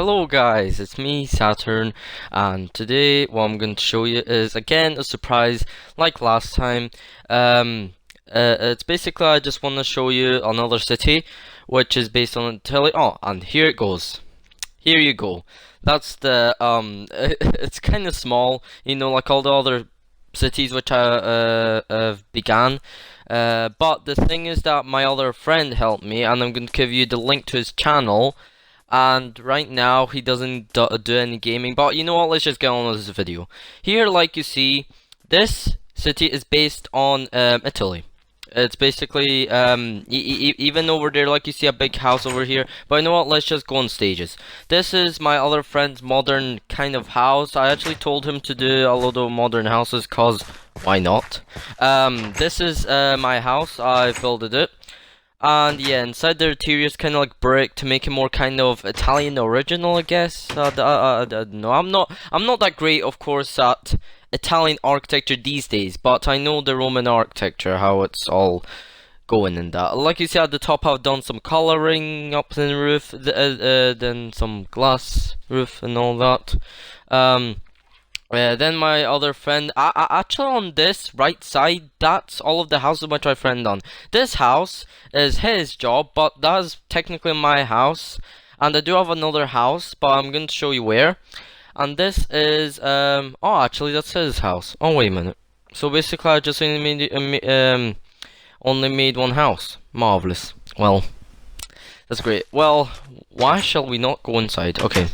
Hello guys, it's me, Saturn, and today what I'm going to show you is again a surprise like last time. It's basically I just want to show you another city which is based on and here it goes. Here you go. That's the it's kind of small, you know, like all the other cities which I began. But the thing is that my other friend helped me, and I'm going to give you the link to his channel. And right now he doesn't do any gaming, but you know what, let's just get on with this video. Here, like you see, this city is based on Italy. It's basically even over there, like you see a big house over here, but you know what, let's just go on stages. This is my other friend's modern kind of house. I actually told him to do a lot of modern houses cause why not. This is my house. I built it. And yeah, inside the interior is kind of like brick to make it more kind of Italian original, I guess. No, I'm not that great, of course, at Italian architecture these days, but I know the Roman architecture, how it's all going in that. Like you see at the top, I've done some coloring up in the roof, then some glass roof and all that. Then my other friend, actually on this right side, that's all of the houses which my friend done. This house is his job, but that's technically my house. And I do have another house, but I'm going to show you where. And this is, oh, actually that's his house. Oh, wait a minute. So basically I just only made one house. Marvelous. Well, that's great. Well, why shall we not go inside? Okay.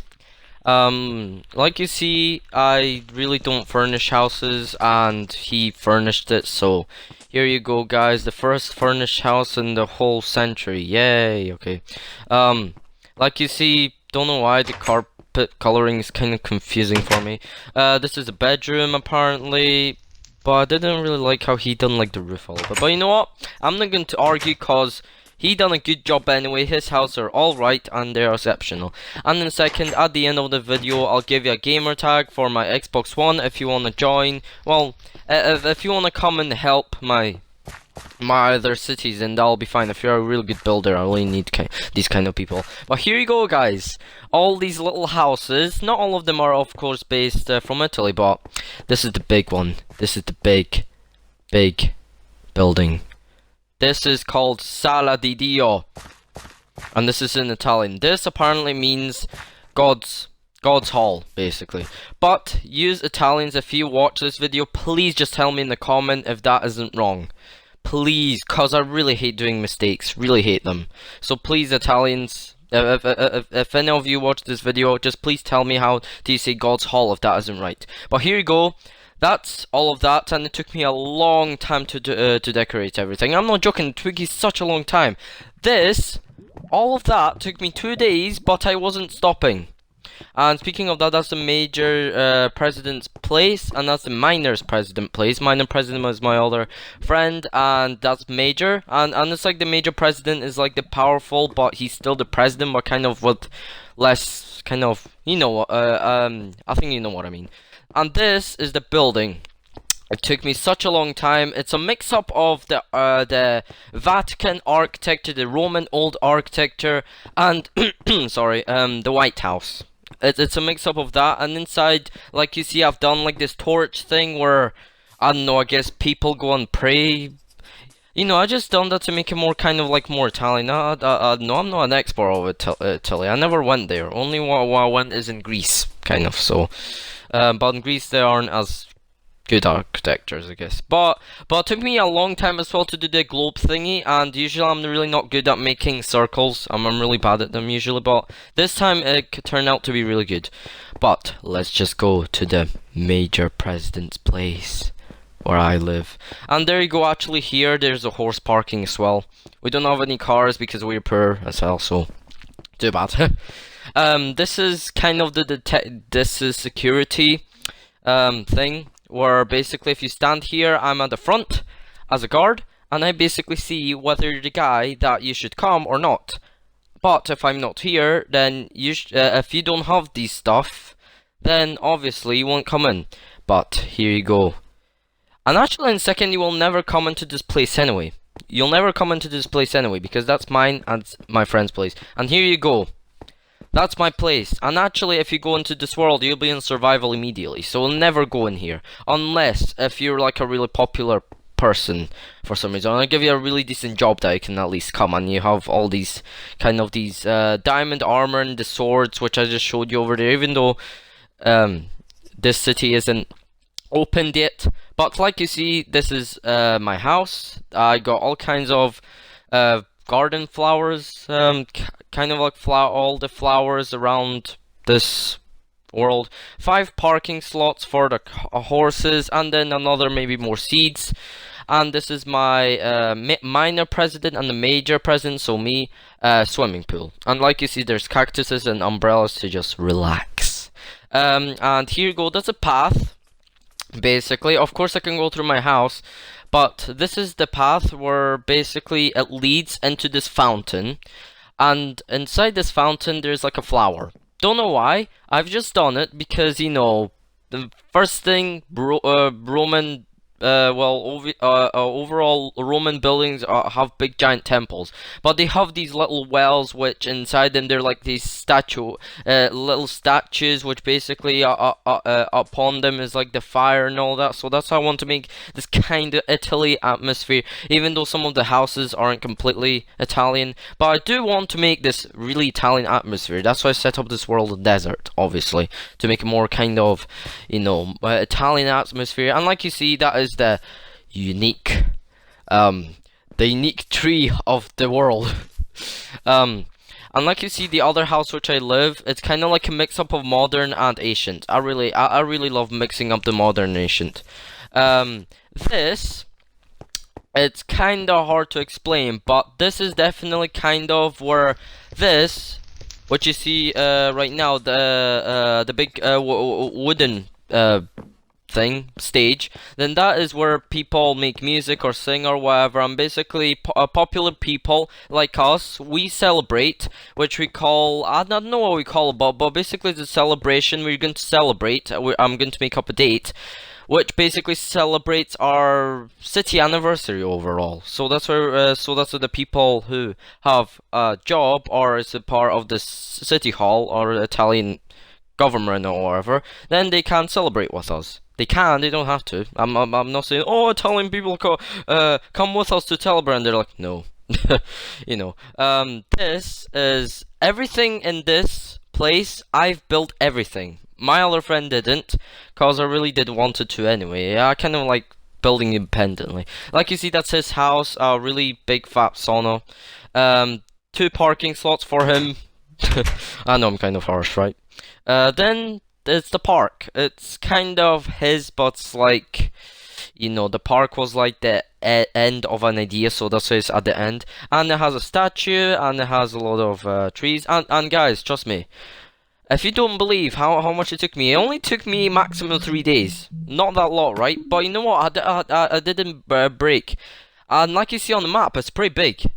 Like you see, I really don't furnish houses, and he furnished it, so here you go guys, the first furnished house in the whole century. Yay. Okay. Like you see, don't know why the carpet coloring is kind of confusing for me. This is a bedroom apparently, but I didn't really like how he done like the roof all of it. But you know what, I'm not going to argue cause he done a good job anyway. His house are alright and they're exceptional. And in a second, at the end of the video, I'll give you a gamer tag for my Xbox One if you want to join. Well, if you want to come and help my other cities, then that'll be fine. If you're a real good builder, I really need these kind of people. But here you go guys, all these little houses, not all of them are of course based from Italy, but this is the big one. This is the big building. This is called Sala di Dio, and this is in Italian. This apparently means God's hall, basically. But use Italians, if you watch this video, please just tell me in the comment if that isn't wrong. Please, cause I really hate doing mistakes, really hate them. So please, Italians, if any of you watch this video, just please tell me how do you say God's hall if that isn't right. But here you go. That's all of that, and it took me a long time to decorate everything. I'm not joking, it took me such a long time. All of that took me 2 days, but I wasn't stopping. And speaking of that, that's the major president's place, and that's the minor's president place. Minor president was my other friend, and that's major. And it's like the major president is like the powerful, but he's still the president, but kind of with less, kind of, you know, I think you know what I mean. And this is the building. It took me such a long time. It's a mix-up of the Vatican architecture, the Roman old architecture, and sorry, the White House. It's a mix-up of that, and inside, like you see, I've done like this torch thing where, I don't know, I guess people go and pray. You know, I just done that to make it more kind of like more Italian. No, I'm not an expert of Italy. I never went there. Only what I went is in Greece, kind of. So, but in Greece they aren't as good architectures, I guess. But it took me a long time as well to do the globe thingy, and usually I'm really not good at making circles. I'm really bad at them usually, but this time it turned out to be really good. But let's just go to the major president's place, where I live. And there you go, actually here there's a horse parking as well. We don't have any cars because we're poor as well, so too bad. This is kind of this is security thing, where basically if you stand here, I'm at the front as a guard, and I basically see whether you're the guy that you should come or not. But if I'm not here, then if you don't have these stuff, then obviously you won't come in. But here you go. And actually in a second you will never come into this place anyway. You'll never come into this place anyway, because that's mine and my friend's place. And here you go. That's my place. And actually, if you go into this world, you'll be in survival immediately. So never go in here. Unless if you're like a really popular person for some reason. I'll give you a really decent job that you can at least come and you have all these kind of these diamond armor and the swords which I just showed you over there, even though this city isn't opened yet. But like you see, this is my house. I got all kinds of garden flowers, kind of like all the flowers around this world. 5 parking slots for the horses, and then another maybe more seeds. And this is my minor president and the major president, so me, swimming pool. And like you see, there's cactuses and umbrellas to just relax. And here you go, there's a path, basically. Of course I can go through my house, but this is the path where basically it leads into this fountain. And inside this fountain there's like a flower. Don't know why, I've just done it because, you know, the first thing Roman overall Roman buildings have big giant temples, but they have these little wells which inside them they're like these little statues which basically upon them is like the fire and all that. So that's how I want to make this kind of Italy atmosphere, even though some of the houses aren't completely Italian, but I do want to make this really Italian atmosphere. That's why I set up this world of desert, obviously, to make a more kind of, you know, Italian atmosphere. And like you see, that is the unique tree of the world. And like you see, the other house which I live, it's kind of like a mix up of modern and ancient. I really love mixing up the modern and ancient. This, it's kind of hard to explain, but this is definitely kind of where this, what you see right now, the big wooden stage, then that is where people make music or sing or whatever. And basically popular people like us, we celebrate, which we call, I don't know what we call it, but basically it's a celebration. We're going to celebrate, I'm going to make up a date which basically celebrates our city anniversary overall. So that's where the people who have a job or is a part of the city hall or Italian government or whatever, then they can celebrate with us. They can, they don't have to. I'm not saying, oh, Italian people come with us to celebrate, and they're like, no. You know, this is everything in this place. I've built everything. My other friend didn't, cause I really did wanted to anyway. I kind of like building independently. Like you see, that's his house, a really big fat sauna. 2 parking slots for him. I know I'm kind of harsh, right? Then it's the park. It's kind of his, but it's like, you know, the park was like the end of an idea, so that's why it's at the end. And it has a statue, and it has a lot of trees. And guys, trust me, if you don't believe how much it took me, it only took me maximum 3 days. Not that long, right? But you know what? I didn't break. And like you see on the map, it's pretty big.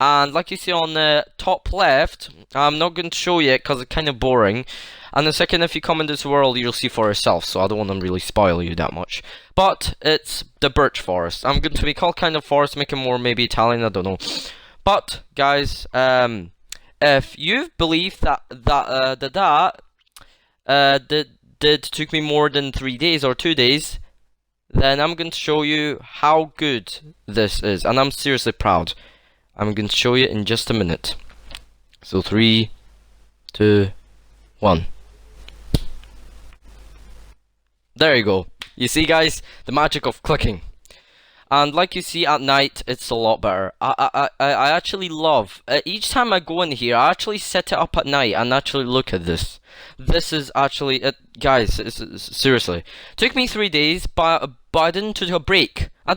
And like you see on the top left, I'm not going to show you it because it's kind of boring. And the second, if you come in this world, you'll see for yourself, so I don't want to really spoil you that much. But it's the birch forest. I'm going to make all kind of forest, make it more maybe Italian, I don't know. But guys, if you believe that took me more than 3 days or 2 days, then I'm going to show you how good this is, and I'm seriously proud. I'm going to show you in just a minute. So 3, 2, 1. There you go. You see, guys, the magic of clicking. And like you see at night, it's a lot better. I actually love, each time I go in here, I actually set it up at night and actually look at this. This is actually, guys, seriously. Took me 3 days, but I didn't take a break. I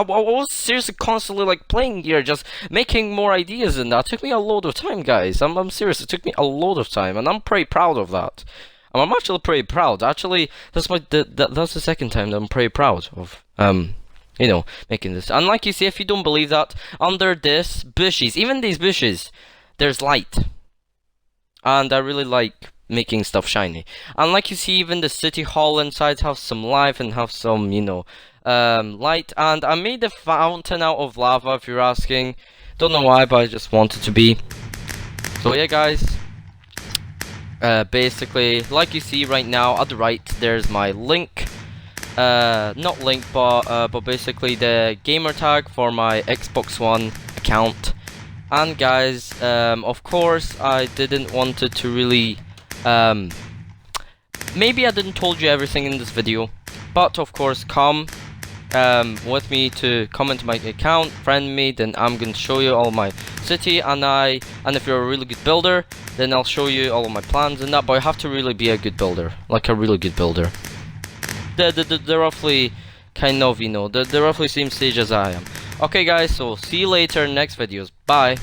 was seriously constantly like playing here, just making more ideas, and that took me a load of time, guys. I'm serious, it took me a load of time, and I'm pretty proud of that. I'm actually pretty proud. Actually, that's the second time that I'm pretty proud of, you know, making this. And like you see, if you don't believe that, under this bushes, even these bushes, there's light. And I really like making stuff shiny. And like you see, even the city hall inside have some life and have some, you know, light. And I made the fountain out of lava, if you're asking. Don't know why, but I just wanted to be. So yeah, guys, Basically, like you see right now at the right, there's my link. Not link, but basically the gamer tag for my Xbox One account. And guys, of course, I didn't want it to really, maybe I didn't told you everything in this video, but of course, come with me to come into my account, friend me, then I'm gonna show you all my city, and if you're a really good builder, then I'll show you all of my plans and that, but you have to really be a good builder, like a really good builder. They're roughly kind of, you know, they're roughly same stage as I am. Okay guys, so see you later in next videos. Bye.